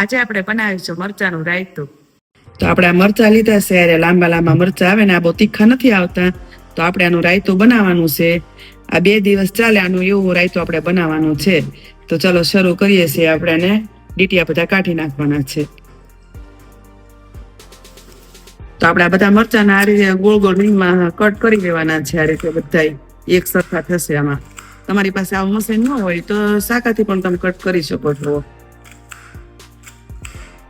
આજે આપણે બનાવીશું મરચાનું રાયતું. તો આપણે આ મરચા લીધા છે, અરે લાંબા લાંબા મરચા આવે ને, આ બહુ તીખા નથી આવતા. તો આપણે આનું રાયતું બનાવવાનું છે. આ 2 દિવસ ચાલે આનું એવું રાયતું આપણે બનાવવાનું છે. તો ચલો શરૂ કરીએ છીએ. આપણે એને ડીટીયા બધા કાઢી નાખવાના છે. તો આપણે આ બધા મરચાના આ રીતે ગોળ ગોળ રીંગમાં કટ કરી લેવાના છે. આ રીતે બધા એક સરખા થશે. આમાં તમારી પાસે આવું મશીન ન હોય તો શાકાથી પણ તમે કટ કરી શકો છો.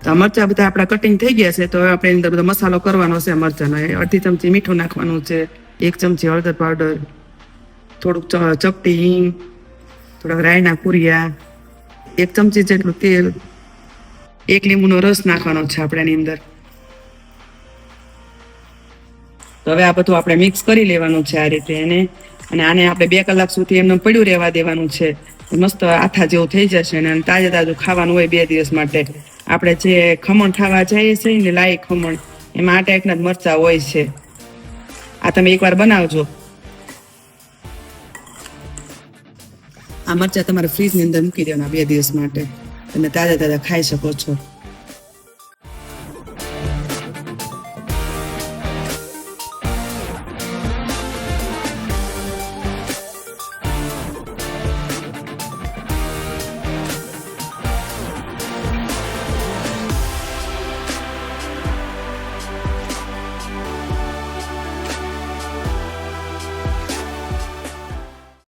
તો મરચા બધા આપણા કટિંગ થઈ ગયા છે. તો આપણે અંદર બધો મસાલો કરવાનો છે. મરચાનો 1/2 ચમચી મીઠું નાખવાનું છે, 1 ચમચી હળદર પાવડર, થોડુંક ચપટી હિંગ, થોડાક રાયના કુરિયા, 1 ચમચી જેટલું તેલ, 1 લીંબુનો રસ નાખવાનો છે આપણે એની અંદર. તો હવે આ બધું આપણે મિક્સ કરી લેવાનું છે આ રીતે એને. અને આને આપણે 2 કલાક સુધી એમને પડ્યું રહેવા દેવાનું છે. મસ્ત આથા જેવું થઈ જશે. અને તાજે તાજું ખાવાનું હોય 2 દિવસ માટે. આપણે જે ખમણ ખાવા જઈએ છીએ ને, લાઈ ખમણ, એમાં આ ટાઈપના જ મરચા હોય છે. આ તમે એકવાર બનાવજો. આ મરચા તમારે ફ્રીજની અંદર મૂકી દેવાના 2 દિવસ માટે. તમે તાજા તાજા ખાઈ શકો છો.